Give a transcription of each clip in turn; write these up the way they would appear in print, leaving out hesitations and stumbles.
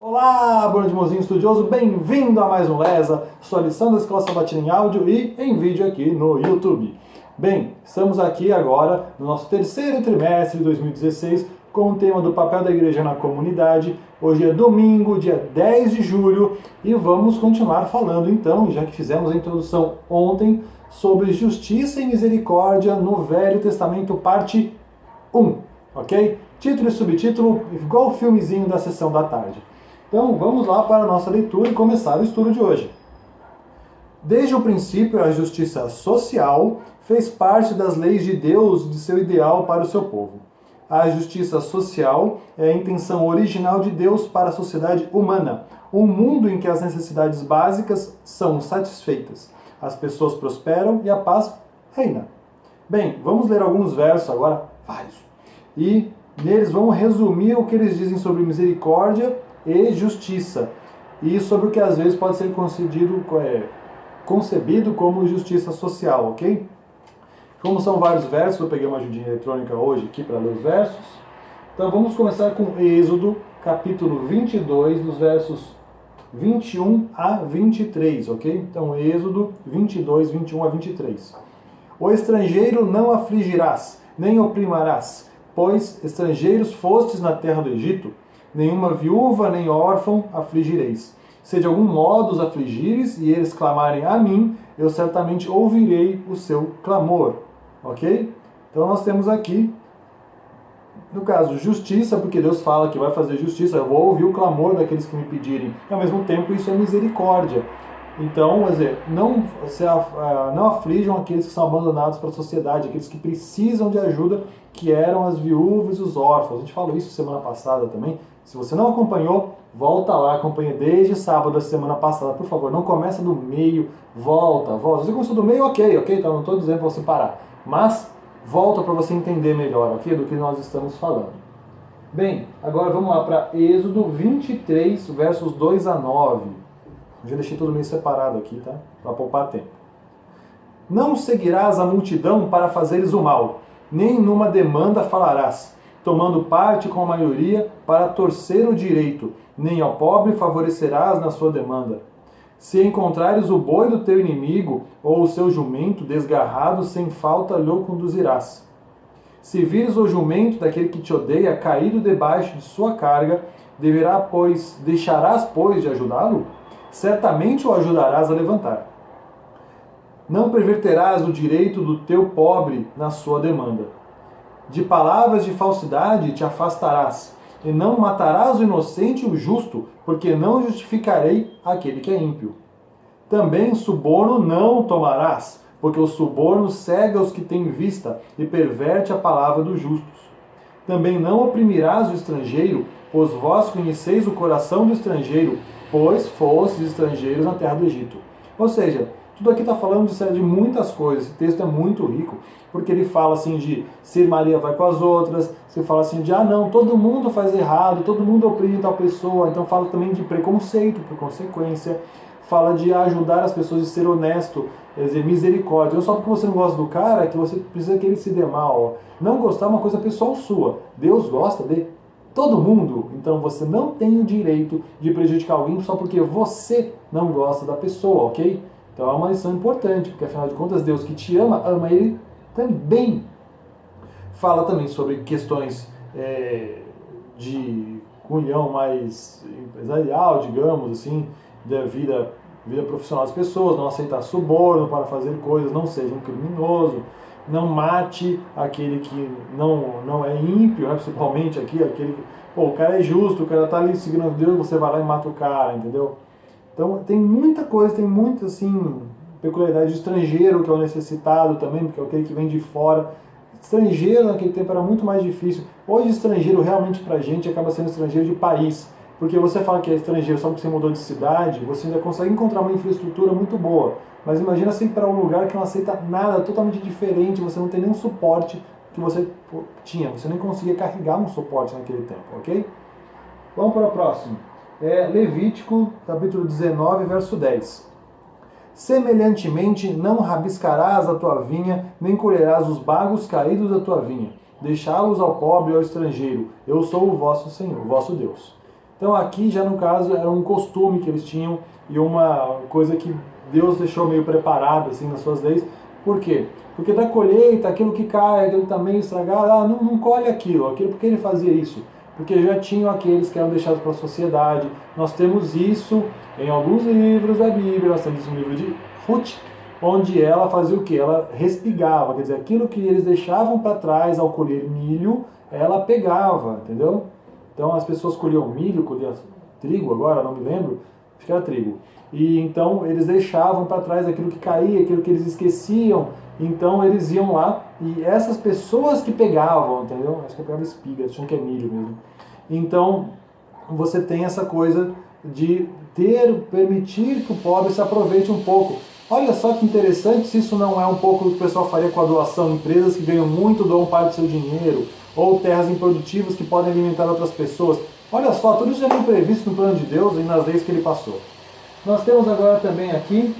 Olá, Bruno de Mozinho Estudioso, bem-vindo a mais um Lesa, sua lição da Escola Sabatina em áudio e em vídeo aqui no YouTube. Bem, estamos aqui agora no nosso terceiro trimestre de 2016 com o tema do papel da igreja na comunidade. Hoje é domingo, dia 10 de julho, e vamos continuar falando então, já que fizemos a introdução ontem, sobre justiça e misericórdia no Velho Testamento, parte 1, ok? Título e subtítulo igual o filmezinho da sessão da tarde. Então vamos lá para a nossa leitura e começar o estudo de hoje. Desde o princípio, a justiça social fez parte das leis de Deus, de seu ideal para o seu povo. A justiça social é a intenção original de Deus para a sociedade humana, um mundo em que as necessidades básicas são satisfeitas, as pessoas prosperam e a paz reina. Bem, vamos ler alguns versos agora, vários, e neles vamos resumir o que eles dizem sobre misericórdia e justiça, e sobre o que às vezes pode ser concebido como justiça social, ok? Como são vários versos, eu peguei uma ajudinha eletrônica hoje aqui para ler os versos. Então vamos começar com Êxodo, capítulo 22, dos versos 21 a 23, ok? Então Êxodo 22, 21 a 23. O estrangeiro não afligirás, nem oprimirás, pois estrangeiros fostes na terra do Egito. Nenhuma viúva nem órfão afligireis. Se de algum modo os afligires e eles clamarem a mim, eu certamente ouvirei o seu clamor. Ok? Então nós temos aqui, no caso, justiça, porque Deus fala que vai fazer justiça, eu vou ouvir o clamor daqueles que me pedirem. E ao mesmo tempo isso é misericórdia. Então, quer dizer, não aflijam aqueles que são abandonados para a sociedade, aqueles que precisam de ajuda, que eram as viúvas e os órfãos. A gente falou isso semana passada também. Se você não acompanhou, volta lá, acompanha desde sábado da semana passada. Por favor, não começa do meio, volta. Se você começou do meio, ok, então não estou dizendo para você parar. Mas volta para você entender melhor, ok, do que nós estamos falando. Bem, agora vamos lá para Êxodo 23, versos 2 a 9. Eu já deixei tudo meio separado aqui, tá? Para poupar tempo. Não seguirás a multidão para fazeres o mal, nem numa demanda falarás, tomando parte com a maioria para torcer o direito, nem ao pobre favorecerás na sua demanda. Se encontrares o boi do teu inimigo, ou o seu jumento desgarrado, sem falta lhe conduzirás. Se vires o jumento daquele que te odeia caído debaixo de sua carga, deixarás, pois, de ajudá-lo? Certamente o ajudarás a levantar. Não perverterás o direito do teu pobre na sua demanda. De palavras de falsidade te afastarás, e não matarás o inocente e o justo, porque não justificarei aquele que é ímpio. Também suborno não tomarás, porque o suborno cega os que têm vista e perverte a palavra dos justos. Também não oprimirás o estrangeiro, pois vós conheceis o coração do estrangeiro, pois fostes estrangeiros na terra do Egito. Ou seja, tudo aqui está falando de muitas coisas. Esse texto é muito rico, porque ele fala assim de se Maria vai com as outras, se fala assim de, não, todo mundo faz errado, todo mundo oprime tal pessoa, então fala também de preconceito, por consequência, fala de ajudar as pessoas e ser honesto, quer dizer, misericórdia. Não só porque você não gosta do cara, que você precisa que ele se dê mal. Não gostar é uma coisa pessoal sua. Deus gosta de todo mundo, então você não tem o direito de prejudicar alguém só porque você não gosta da pessoa, ok? Então é uma lição importante, porque afinal de contas Deus que te ama, ama ele também. Fala também sobre questões de cunhão mais empresarial, digamos assim, da vida profissional das pessoas, não aceitar suborno para fazer coisas, não seja um criminoso, não mate aquele que não é ímpio, né? Principalmente aqui, aquele que, o cara é justo, o cara está ali seguindo Deus, você vai lá e mata o cara, entendeu? Então tem muita coisa, tem muita assim, peculiaridade de estrangeiro, que é o necessitado também, porque é aquele que vem de fora. Estrangeiro naquele tempo era muito mais difícil. Hoje estrangeiro realmente pra gente acaba sendo estrangeiro de país, porque você fala que é estrangeiro só porque você mudou de cidade, você ainda consegue encontrar uma infraestrutura muito boa. Mas imagina você ir para um lugar que não aceita nada, totalmente diferente, você não tem nenhum suporte que você tinha, você nem conseguia carregar um suporte naquele tempo, ok? Vamos para o próximo. Levítico, capítulo 19, verso 10. Semelhantemente, não rabiscarás a tua vinha, nem colherás os bagos caídos da tua vinha. Deixá-los ao pobre e ao estrangeiro. Eu sou o vosso Senhor, o vosso Deus. Então aqui já no caso era um costume que eles tinham e uma coisa que Deus deixou meio preparado assim nas suas leis. Por quê? Porque da colheita, aquilo que cai, aquilo também estragado, não colhe aquilo. Por que ele fazia isso? Porque já tinham aqueles que eram deixados para a sociedade. Nós temos isso em alguns livros da Bíblia, nós temos um livro de Ruth, onde ela fazia o quê? Ela respigava, quer dizer, aquilo que eles deixavam para trás ao colher milho, ela pegava, entendeu? Então as pessoas colhiam milho, colhiam trigo, agora não me lembro, acho que era trigo. E então eles deixavam para trás aquilo que caía, aquilo que eles esqueciam. Então eles iam lá e essas pessoas que pegavam, entendeu? Acho que eu pegava espiga, achando que é milho mesmo. Então você tem essa coisa de permitir que o pobre se aproveite um pouco. Olha só que interessante, se isso não é um pouco do que o pessoal faria com a doação, empresas que ganham muito doam parte do seu dinheiro, ou terras improdutivas que podem alimentar outras pessoas. Olha só, tudo isso já vem previsto no plano de Deus e nas leis que ele passou. Nós temos agora também aqui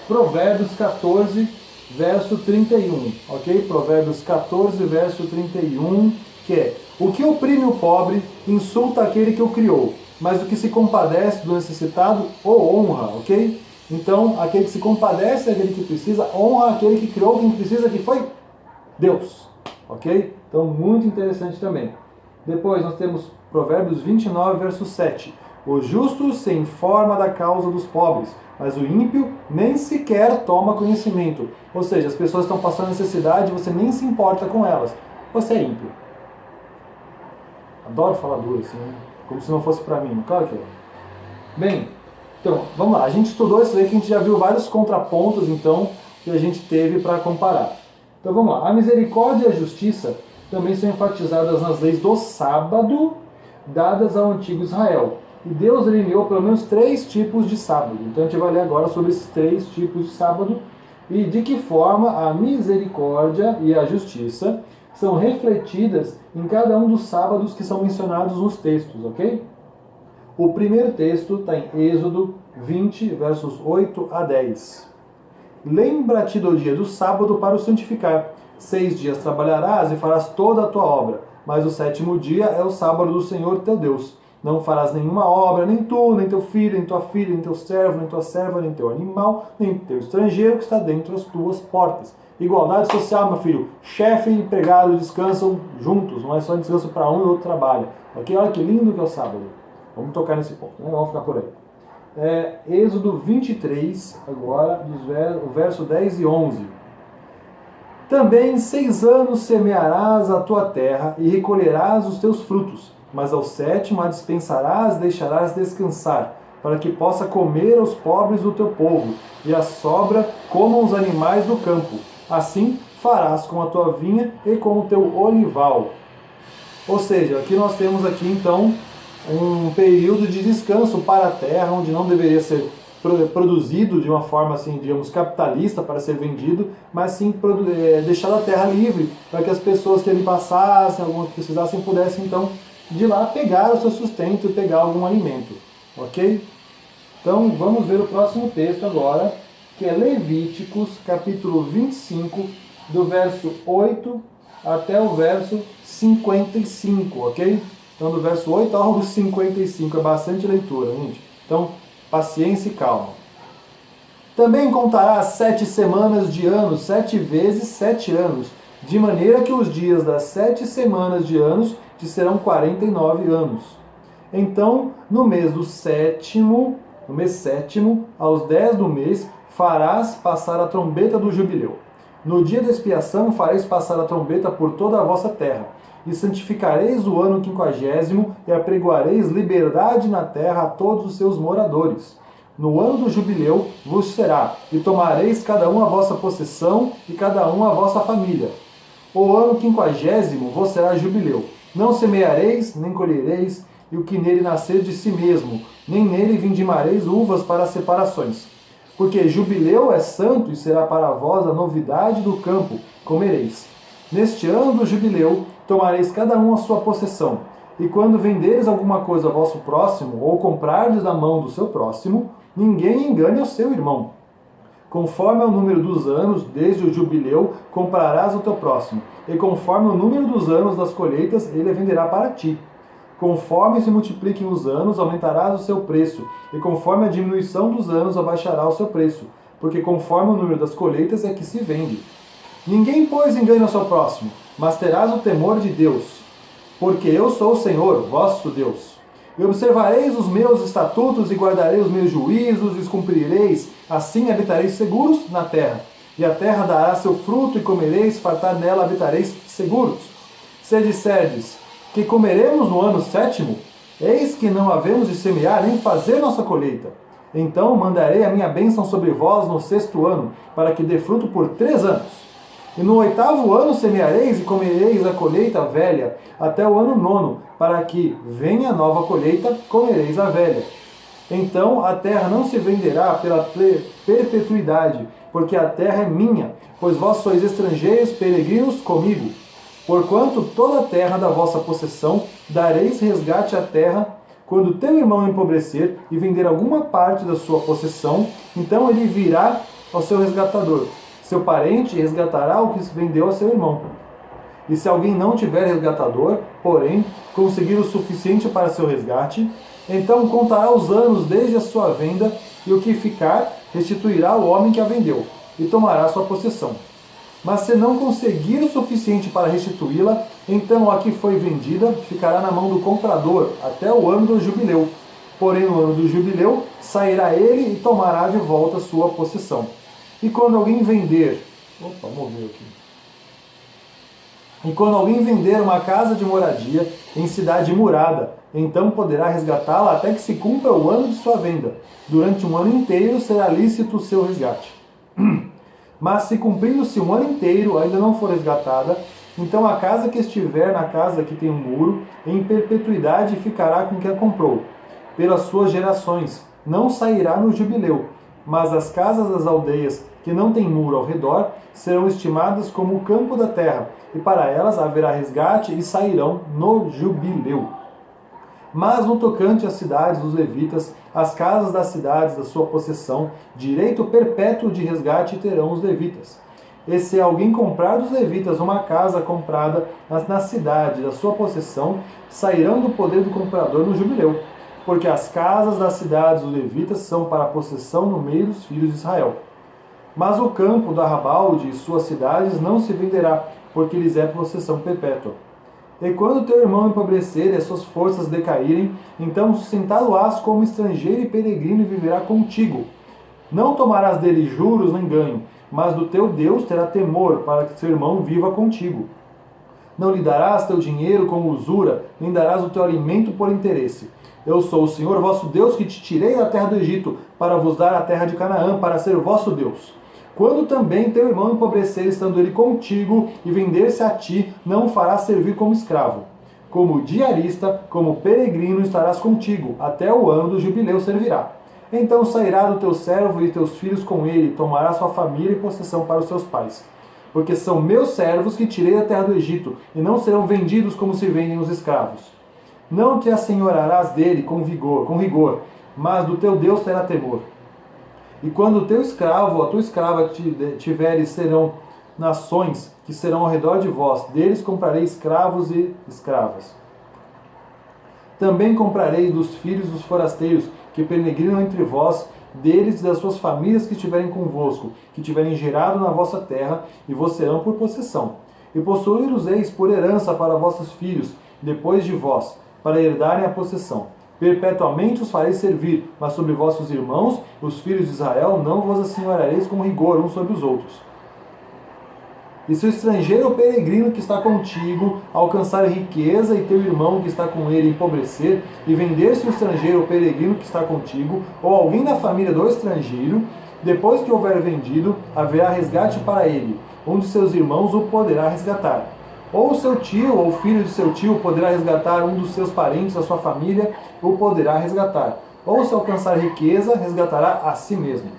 Provérbios 14, verso 31, ok? Provérbios 14, verso 31, que é: o que oprime o pobre insulta aquele que o criou, mas o que se compadece do necessitado o honra, ok? Então, aquele que se compadece daquele que precisa, honra aquele que criou quem precisa, que foi Deus, ok? Então, muito interessante também. Depois nós temos Provérbios 29, verso 7. O justo se informa da causa dos pobres, mas o ímpio nem sequer toma conhecimento. Ou seja, as pessoas estão passando necessidade e você nem se importa com elas. Você é ímpio. Adoro falar duro assim, né? Como se não fosse pra mim. Claro que é. Bem, então, vamos lá. A gente estudou isso aí que a gente já viu vários contrapontos, então, que a gente teve para comparar. Então, vamos lá. A misericórdia e a justiça também são enfatizadas nas leis do sábado, dadas ao antigo Israel. E Deus delineou pelo menos 3 tipos de sábado. Então a gente vai ler agora sobre esses 3 tipos de sábado e de que forma a misericórdia e a justiça são refletidas em cada um dos sábados que são mencionados nos textos, ok? O primeiro texto está em Êxodo 20, versos 8 a 10. Lembra-te do dia do sábado para o santificar. 6 dias trabalharás e farás toda a tua obra, mas o 7º dia é o sábado do Senhor teu Deus. Não farás nenhuma obra, nem tu, nem teu filho, nem tua filha, nem teu servo, nem tua serva, nem teu animal, nem teu estrangeiro que está dentro das tuas portas. Igualdade social, meu filho. Chefe e empregado descansam juntos, não é só descanso para um e o outro trabalha. Ok? Olha que lindo que é o sábado. Vamos tocar nesse ponto, né? Vamos ficar por aí. Êxodo 23, agora, o verso 10 e 11. Também 6 anos semearás a tua terra e recolherás os teus frutos. Mas ao 7º a dispensarás, deixarás descansar, para que possa comer os pobres do teu povo, e a sobra comam os animais do campo. Assim farás com a tua vinha e com o teu olival. Ou seja, aqui nós temos então um período de descanso para a terra, onde não deveria ser produzido de uma forma assim, digamos, capitalista para ser vendido, mas sim deixar a terra livre, para que as pessoas que ali passassem, algumas que precisassem, pudessem então de lá pegar o seu sustento e pegar algum alimento, ok? Então vamos ver o próximo texto agora, que é Levíticos, capítulo 25, do verso 8 até o verso 55, ok? Então do verso 8 ao 55, é bastante leitura, gente. Então, paciência e calma. Também contarás 7 semanas de anos, 7 vezes 7 anos, de maneira que os dias das 7 semanas de anos te serão 49 anos. Então, no mês 7º, aos 10 do mês, farás passar a trombeta do jubileu. No dia da expiação fareis passar a trombeta por toda a vossa terra, e santificareis o ano 50º, e apregoareis liberdade na terra a todos os seus moradores. No ano do jubileu vos será, e tomareis cada um a vossa possessão, e cada um a vossa família. O ano 50º vos será jubileu. Não semeareis, nem colhereis, e o que nele nascer de si mesmo, nem nele vindimareis uvas para separações. Porque jubileu é santo, e será para vós a novidade do campo, comereis. Neste ano do jubileu, tomareis cada um a sua possessão. E quando venderes alguma coisa ao vosso próximo, ou comprardes da mão do seu próximo, ninguém engane o seu irmão. Conforme ao número dos anos, desde o jubileu, comprarás o teu próximo, e conforme o número dos anos das colheitas, ele venderá para ti. Conforme se multipliquem os anos, aumentará o seu preço, e conforme a diminuição dos anos, abaixará o seu preço, porque conforme o número das colheitas é que se vende. Ninguém, pois, engane ao seu próximo, mas terás o temor de Deus, porque eu sou o Senhor, vosso Deus. E observareis os meus estatutos e guardarei os meus juízos e os cumprireis, assim habitareis seguros na terra. E a terra dará seu fruto e comereis, fartar nela habitareis seguros. Se disserdes que comeremos no ano 7º, eis que não havemos de semear nem fazer nossa colheita. Então mandarei a minha bênção sobre vós no 6º ano, para que dê fruto por 3 anos. E no 8º ano semeareis e comereis a colheita velha, até o ano 9º, para que venha a nova colheita, comereis a velha. Então a terra não se venderá pela perpetuidade, porque a terra é minha, pois vós sois estrangeiros, peregrinos comigo. Porquanto toda a terra da vossa possessão dareis resgate à terra, quando teu irmão empobrecer e vender alguma parte da sua possessão, então ele virá ao seu resgatador. Seu parente resgatará o que se vendeu a seu irmão. E se alguém não tiver resgatador, porém, conseguir o suficiente para seu resgate, então contará os anos desde a sua venda, e o que ficar restituirá ao homem que a vendeu, e tomará sua possessão. Mas se não conseguir o suficiente para restituí-la, então a que foi vendida ficará na mão do comprador até o ano do jubileu. Porém, no ano do jubileu, sairá ele e tomará de volta sua possessão. E quando alguém vender... E quando alguém vender uma casa de moradia em cidade murada, então poderá resgatá-la até que se cumpra o ano de sua venda. Durante um ano inteiro será lícito o seu resgate. Mas se cumprindo-se um ano inteiro ainda não for resgatada, então a casa que estiver na casa que tem um muro, em perpetuidade ficará com quem a comprou, pelas suas gerações, não sairá no jubileu. Mas as casas das aldeias que não têm muro ao redor serão estimadas como o campo da terra, e para elas haverá resgate e sairão no jubileu. Mas no tocante às cidades dos levitas, as casas das cidades da sua possessão, direito perpétuo de resgate terão os levitas. E se alguém comprar dos levitas uma casa comprada na cidade da sua possessão, sairão do poder do comprador no jubileu, porque as casas das cidades dos levitas são para a possessão no meio dos filhos de Israel. Mas o campo do arrabalde e suas cidades não se venderá, porque lhes é possessão perpétua. E quando teu irmão empobrecer e as suas forças decaírem, então sustentá-lo-ás como estrangeiro e peregrino e viverá contigo. Não tomarás dele juros nem ganho, mas do teu Deus terá temor, para que seu irmão viva contigo. Não lhe darás teu dinheiro como usura, nem darás o teu alimento por interesse. Eu sou o Senhor vosso Deus, que te tirei da terra do Egito, para vos dar a terra de Canaã, para ser o vosso Deus. Quando também teu irmão empobrecer, estando ele contigo, e vender-se a ti, não o farás servir como escravo. Como diarista, como peregrino estarás contigo, até o ano do jubileu servirá. Então sairá do teu servo e teus filhos com ele, tomará sua família e possessão para os seus pais. Porque são meus servos que tirei da terra do Egito, e não serão vendidos como se vendem os escravos. Não te assenhorarás dele com rigor, mas do teu Deus terá temor. E quando o teu escravo ou a tua escrava tiveres, serão nações que serão ao redor de vós, deles comprarei escravos e escravas. Também comprarei dos filhos dos forasteiros que peregrinam entre vós, deles e das suas famílias que estiverem convosco, que tiverem gerado na vossa terra, e vos serão por possessão. E possuir-os-eis por herança para vossos filhos, depois de vós, para herdarem a possessão. Perpetuamente os fareis servir, mas sobre vossos irmãos, os filhos de Israel, não vos assenhorareis com rigor uns sobre os outros. E se o estrangeiro ou peregrino que está contigo alcançar riqueza, e teu irmão que está com ele empobrecer, e vender-se o estrangeiro ou peregrino que está contigo, ou alguém da família do estrangeiro, depois que houver vendido, haverá resgate para ele, um de seus irmãos o poderá resgatar. Ou seu tio ou filho de seu tio poderá resgatar, um dos seus parentes da sua família o poderá resgatar. Ou se alcançar riqueza, resgatará a si mesmo.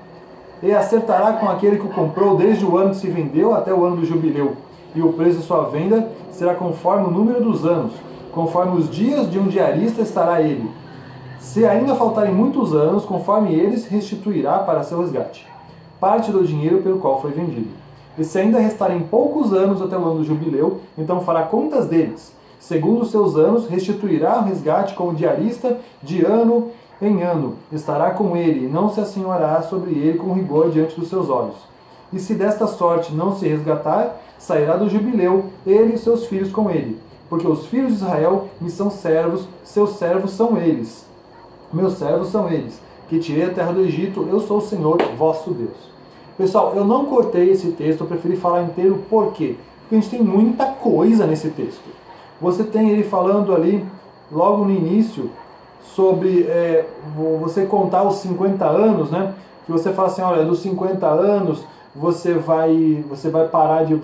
E acertará com aquele que o comprou desde o ano que se vendeu até o ano do jubileu. E o preço de sua venda será conforme o número dos anos, conforme os dias de um diarista estará ele. Se ainda faltarem muitos anos, conforme eles, restituirá para seu resgate parte do dinheiro pelo qual foi vendido. E se ainda restarem poucos anos até o ano do jubileu, então fará contas deles. Segundo os seus anos, restituirá o resgate como diarista de ano em ano. Estará com ele, e não se assenhorará sobre ele com rigor diante dos seus olhos. E se desta sorte não se resgatar, sairá do jubileu, ele e seus filhos com ele. Porque os filhos de Israel me são servos, seus servos são eles. Meus servos são eles, que tirei a terra do Egito, eu sou o Senhor, vosso Deus. Pessoal, eu não cortei esse texto, eu preferi falar inteiro, por quê? Porque a gente tem muita coisa nesse texto. Você tem ele falando ali, logo no início, sobre você contar os 50 anos, né? Que você fala assim, olha, dos 50 anos você vai parar de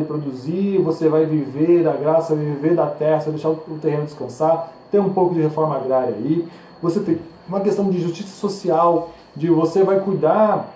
produzir, você vai viver da graça, vai viver da terra, você vai deixar o terreno descansar, tem um pouco de reforma agrária aí. Você tem uma questão de justiça social, de você vai cuidar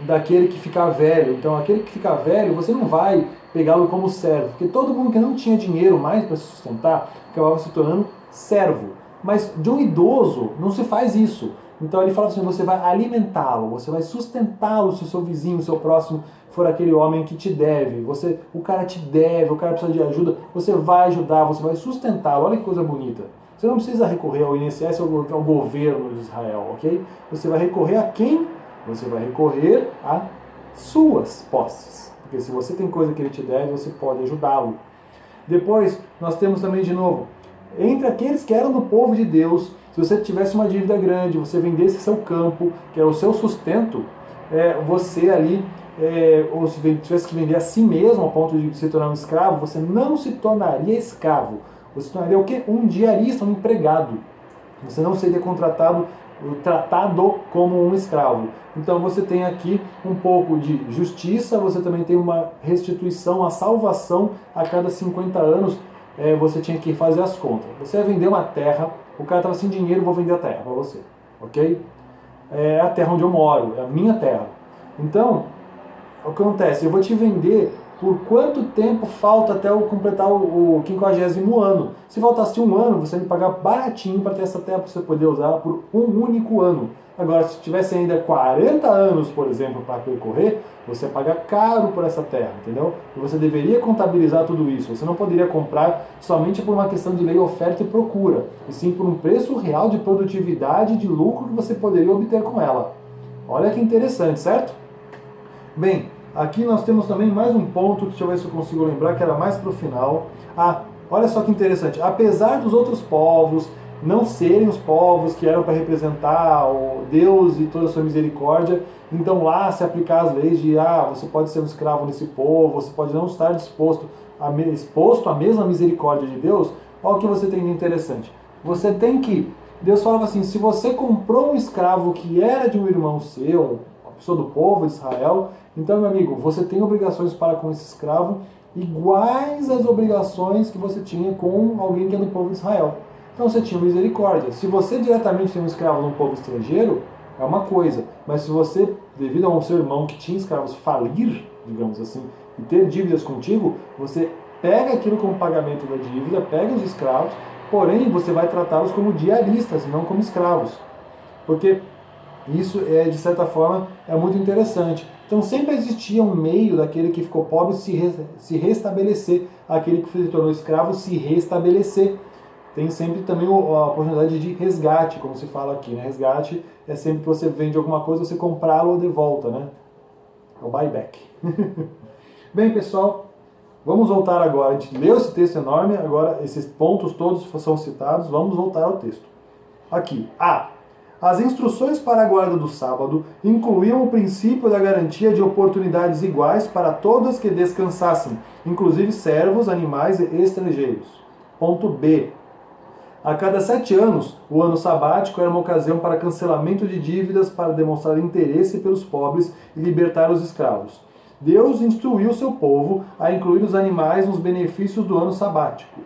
daquele que ficar velho. Então, aquele que ficar velho, você não vai pegá-lo como servo, porque todo mundo que não tinha dinheiro mais para se sustentar acabava se tornando servo. Mas de um idoso não se faz isso. Então ele fala assim, você vai alimentá-lo, você vai sustentá-lo se o seu vizinho, o seu próximo for aquele homem que te deve. O cara te deve, o cara precisa de ajuda, você vai ajudar, você vai sustentá-lo. Olha que coisa bonita. Você não precisa recorrer ao INSS ou ao governo de Israel, ok? Você vai recorrer a quem? Você vai recorrer a suas posses. Porque se você tem coisa que ele te deve, você pode ajudá-lo. Depois, nós temos também de novo, entre aqueles que eram do povo de Deus, se você tivesse uma dívida grande, você vendesse seu campo, que é o seu sustento, você ali, ou se tivesse que vender a si mesmo, ao ponto de se tornar um escravo, você não se tornaria escravo. Você se tornaria o quê? Um diarista, um empregado. Você não seria tratado como um escravo. Então você tem aqui um pouco de justiça, você também tem uma restituição, uma salvação a cada 50 anos. Você tinha que fazer as contas. Você ia vender uma terra, o cara estava sem dinheiro, vou vender a terra para você, ok? É a terra onde eu moro, é a minha terra. Então, o que acontece? Eu vou te vender por quanto tempo falta até eu completar o 50º ano. Se faltasse um ano, você vai me pagar baratinho para ter essa terra para você poder usar por um único ano. Agora, se tivesse ainda 40 anos, por exemplo, para percorrer, você paga caro por essa terra, entendeu? E você deveria contabilizar tudo isso. Você não poderia comprar somente por uma questão de lei oferta e procura, e sim por um preço real de produtividade e de lucro que você poderia obter com ela. Olha que interessante, certo? Bem, aqui nós temos também mais um ponto, deixa eu ver se eu consigo lembrar, que era mais para o final. Olha só que interessante. Apesar dos outros povos não serem os povos que eram para representar o Deus e toda a sua misericórdia, então lá se aplicar as leis de você pode ser um escravo nesse povo, você pode não estar exposto à mesma misericórdia de Deus. Olha o que você tem de interessante. Você tem que, Deus falava assim, se você comprou um escravo que era de um irmão seu, uma pessoa do povo de Israel, então, meu amigo, você tem obrigações para com esse escravo iguais às obrigações que você tinha com alguém que é do povo de Israel. Então você tinha misericórdia. Se você diretamente tem um escravo num povo estrangeiro, é uma coisa. Mas se você, devido ao seu irmão que tinha escravos, falir, digamos assim, e ter dívidas contigo, você pega aquilo como pagamento da dívida, pega os escravos, porém você vai tratá-los como diaristas, não como escravos. Porque isso, de certa forma, é muito interessante. Então sempre existia um meio daquele que ficou pobre se restabelecer, aquele que se tornou escravo se restabelecer. Tem sempre também a oportunidade de resgate, como se fala aqui, né? Resgate é sempre que você vende alguma coisa, você comprá-lo de volta, né? É o buyback. Bem, pessoal, vamos voltar agora. A gente leu esse texto enorme, agora esses pontos todos são citados, vamos voltar ao texto. Aqui, as instruções para a guarda do sábado incluíam o princípio da garantia de oportunidades iguais para todos que descansassem, inclusive servos, animais e estrangeiros. Ponto B. A cada 7 anos, o ano sabático era uma ocasião para cancelamento de dívidas para demonstrar interesse pelos pobres e libertar os escravos. Deus instruiu seu povo a incluir os animais nos benefícios do ano sabático.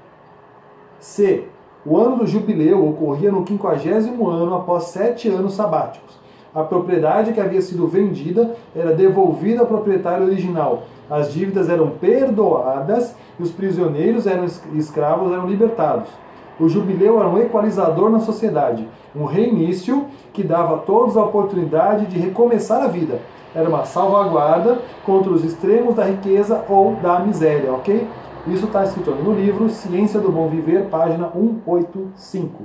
C. O ano do jubileu ocorria no 50º ano após 7 anos sabáticos. A propriedade que havia sido vendida era devolvida ao proprietário original. As dívidas eram perdoadas e os prisioneiros escravos eram libertados. O jubileu era um equalizador na sociedade, um reinício que dava a todos a oportunidade de recomeçar a vida. Era uma salvaguarda contra os extremos da riqueza ou da miséria, ok? Isso está escrito no livro Ciência do Bom Viver, página 185.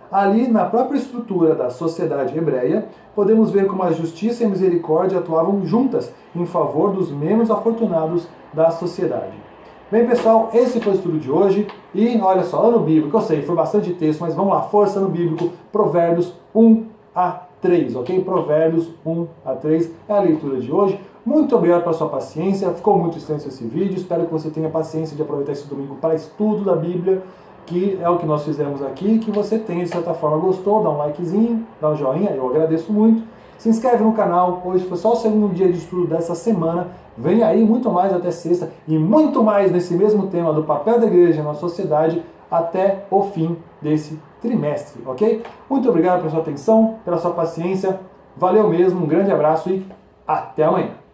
Ali, na própria estrutura da sociedade hebreia, podemos ver como a justiça e a misericórdia atuavam juntas em favor dos menos afortunados da sociedade. Bem, pessoal, esse foi o estudo de hoje. E olha só, ano bíblico, eu sei, foi bastante texto, mas vamos lá, força ano bíblico, Provérbios 1 a 3, ok? Provérbios 1 a 3 é a leitura de hoje. Muito obrigado pela sua paciência, ficou muito extenso esse vídeo, espero que você tenha paciência de aproveitar esse domingo para estudo da Bíblia, que é o que nós fizemos aqui, que você tenha, de certa forma, gostou, dá um likezinho, dá um joinha, eu agradeço muito. Se inscreve no canal, hoje foi só o segundo dia de estudo dessa semana, vem aí muito mais até sexta, e muito mais nesse mesmo tema do papel da igreja na sociedade, até o fim desse trimestre, ok? Muito obrigado pela sua atenção, pela sua paciência, valeu mesmo, um grande abraço e até amanhã!